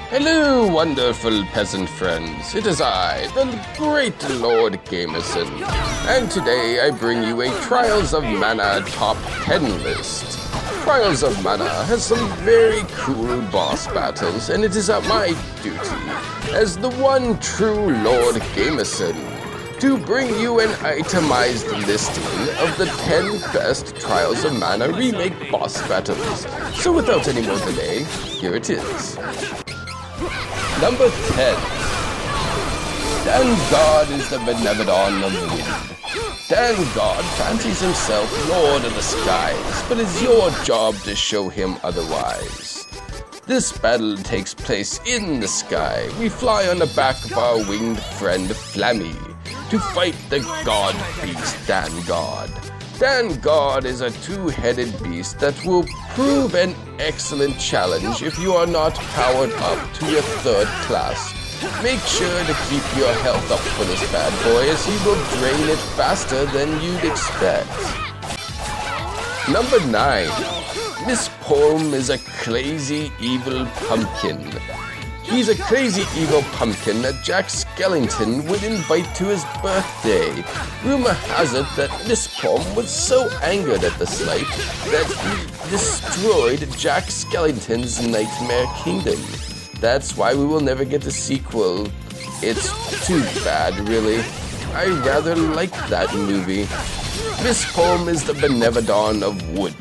Hello, wonderful peasant friends. It is I, the great Lord Gamerson, and today I bring you a Trials of Mana top 10 list. Trials of Mana has some very cool boss battles, and it is my duty, as the one true Lord Gamerson, to bring you an itemized listing of the 10 best Trials of Mana Remake boss battles. So without any more delay, here it is. Number 10. Dan is the Benevodon of Wind. Dan fancies himself Lord of the Skies, but it's your job to show him otherwise. This battle takes place in the sky. We fly on the back of our winged friend Flammy to fight the god beast Dan God. Dan God is a two-headed beast that will prove an excellent challenge if you are not powered up to your 3rd class. Make sure to keep your health up for this bad boy, as he will drain it faster than you'd expect. Number 9. This poem is a crazy evil pumpkin. He's a crazy evil pumpkin that Jack Skellington would invite to his birthday. Rumor has it that this poem was so angered at the sight that he destroyed Jack Skellington's Nightmare Kingdom. That's why we will never get a sequel. It's too bad, really. I rather like that movie. This poem is the Benevodon of Wood.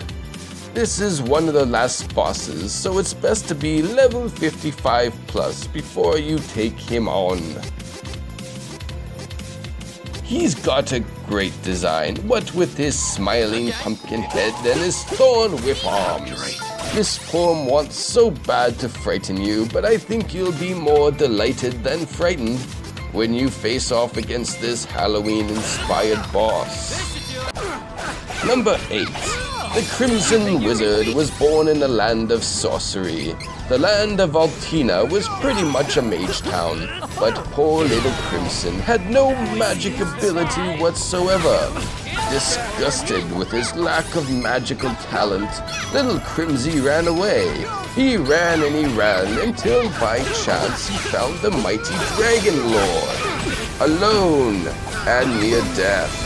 This is one of the last bosses, so it's best to be level 55 plus before you take him on. He's got a great design, what with his smiling pumpkin head and his thorn whip arms. This poem wants so bad to frighten you, but I think you'll be more delighted than frightened when you face off against this Halloween-inspired boss. Number 8. The Crimson Wizard was born in the land of sorcery. The land of Altina was pretty much a mage town, but poor little Crimson had no magic ability whatsoever. Disgusted with his lack of magical talent, little Crimsy ran away. He ran and he ran until by chance he found the mighty Dragon Lord, alone and near death.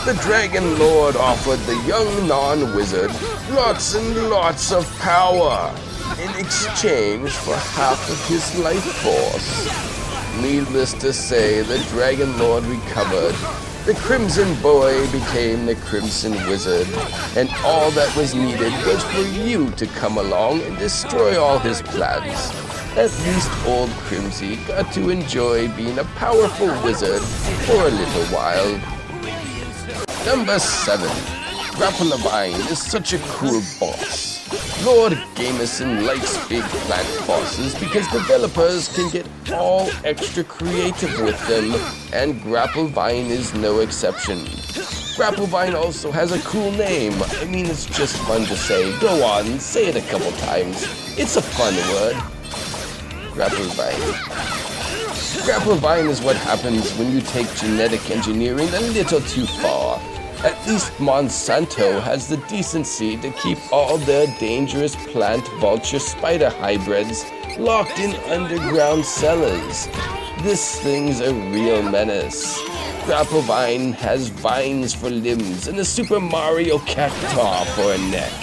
The Dragon Lord offered the young non-wizard lots and lots of power in exchange for half of his life force. Needless to say, the Dragon Lord recovered. The Crimson Boy became the Crimson Wizard, and all that was needed was for you to come along and destroy all his plans. At least old Crimsy got to enjoy being a powerful wizard for a little while. Number 7. Grapple Vine is such a cool boss. Lord Gamerson likes big plant bosses because developers can get all extra creative with them, and Grapple Vine is no exception. Grapple Vine also has a cool name. I mean, it's just fun to say. Go on, say it a couple times. It's a fun word. Grapple Vine. Grapple Vine is what happens when you take genetic engineering a little too far. At least Monsanto has the decency to keep all their dangerous plant vulture spider hybrids locked in underground cellars. This thing's a real menace. Grapple Vine has vines for limbs and a Super Mario cactuar for a neck.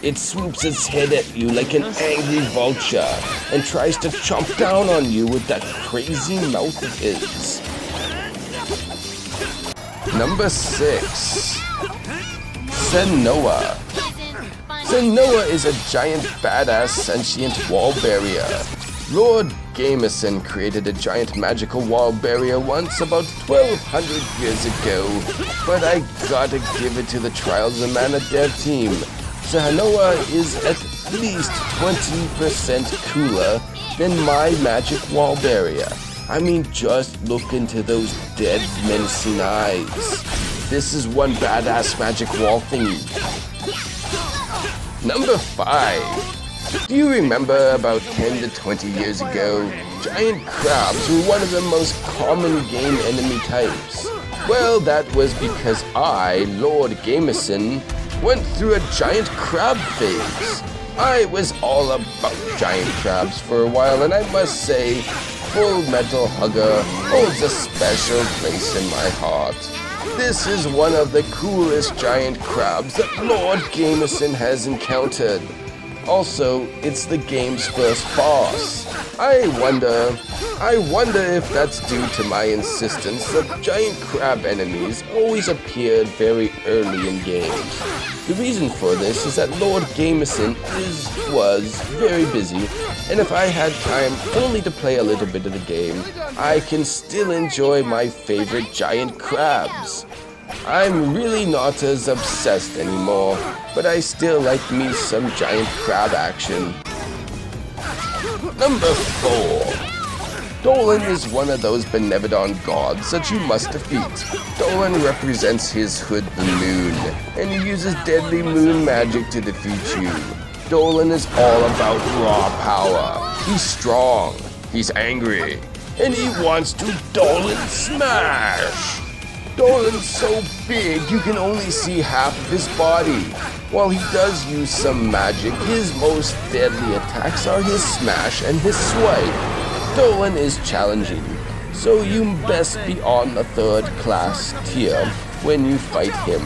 It swoops its head at you like an angry vulture and tries to chomp down on you with that crazy mouth of his. Number 6. Sennoa. Sennoa is a giant badass sentient wall barrier. Lord Gamerson created a giant magical wall barrier once about 1200 years ago, but I gotta give it to the Trials of Mana dev team. Sennoa is at least 20% cooler than my magic wall barrier. I mean, just look into those dead, menacing eyes. This is one badass magic wall thingy. Number 5. Do you remember about 10 to 20 years ago, giant crabs were one of the most common game enemy types? Well, that was because I, Lord Gamerson, went through a giant crab phase. I was all about giant crabs for a while, and I must say, Full Metal Hugger holds a special place in my heart. This is one of the coolest giant crabs that Lord Gamerson has encountered. Also, it's the game's first boss. I wonder if that's due to my insistence that giant crab enemies always appeared very early in games. The reason for this is that Lord Gamerson was very busy, and if I had time only to play a little bit of the game, I can still enjoy my favorite giant crabs. I'm really not as obsessed anymore, but I still like me some giant crab action. Number 4. Dolan is one of those Benevodon gods that you must defeat. Dolan represents his hood, the moon, and he uses deadly moon magic to defeat you. Dolan is all about raw power. He's strong, he's angry, and he wants to Dolan smash! Dolan's so big you can only see half of his body. While he does use some magic, his most deadly attacks are his smash and his swipe. Dolan is challenging, so you best be on the 3rd class tier when you fight him.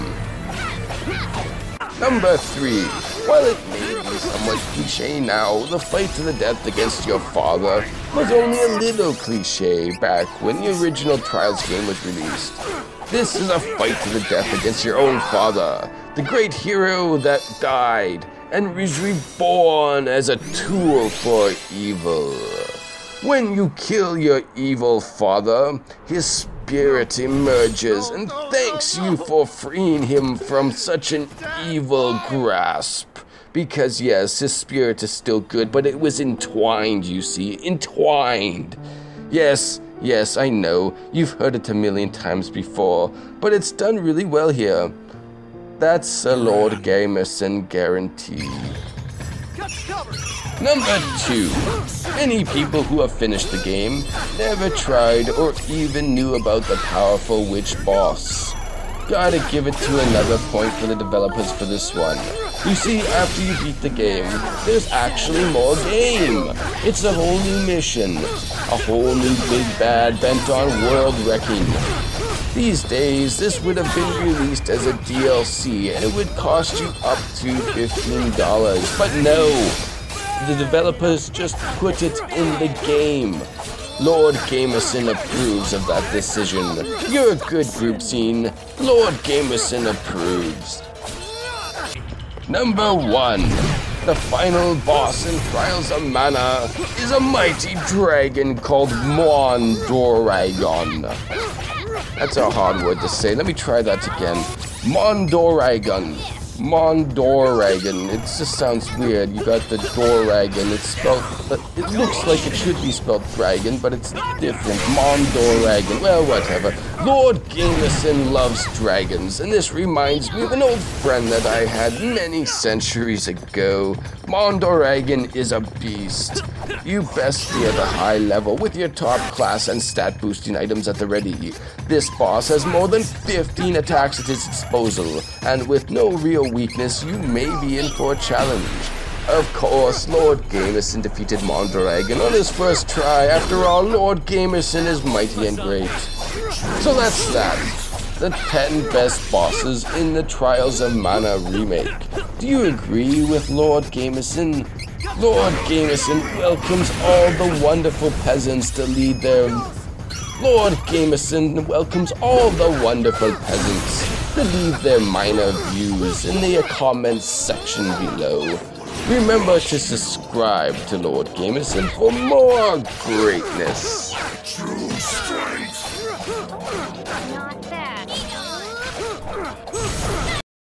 Number 3. While it may be somewhat cliche now, the fight to the death against your father was only a little cliche back when the original Trials game was released. This is a fight to the death against your own father, the great hero that died and was reborn as a tool for evil. When you kill your evil father, his spirit emerges and thanks you for freeing him from such an evil grasp. Because yes, his spirit is still good, but it was entwined, you see, entwined. Yes, I know, you've heard it a million times before, but it's done really well here. That's a Lord Gamerson guarantee. Number 2. Many people who have finished the game never tried or even knew about the powerful witch boss. Gotta give it to another point for the developers for this one. You see, after you beat the game, there's actually more game. It's a whole new mission. A whole new big bad bent on world wrecking. These days, this would have been released as a DLC and it would cost you up to $15. But no, the developers just put it in the game. Lord Gamerson approves of that decision. You're a good group scene. Lord Gamerson approves. Number 1. The final boss in Trials of Mana is a mighty dragon called Mondoragon. That's a hard word to say. Let me try that again. Mondoragon. Mondoragon. It just sounds weird. You got the Doragon. It's spelled. It looks like it should be spelled dragon, but it's different. Mondoragon. Well, whatever. Lord Gamerson loves dragons, and this reminds me of an old friend that I had many centuries ago. Mondoragon is a beast. You best be at a high level with your top class and stat boosting items at the ready. This boss has more than 15 attacks at his disposal, and with no real weakness, you may be in for a challenge. Of course, Lord Gamerson defeated Mondoragon on his first try. After all, Lord Gamerson is mighty and great. So that's that. The 10 best bosses in the Trials of Mana remake. Do you agree with Lord Gamerson? Lord Gamerson welcomes all the wonderful peasants to lead their... Lord Gamerson welcomes all the wonderful peasants to leave their minor views in the comments section below. Remember to subscribe to Lord Gamerson for more greatness. True strength.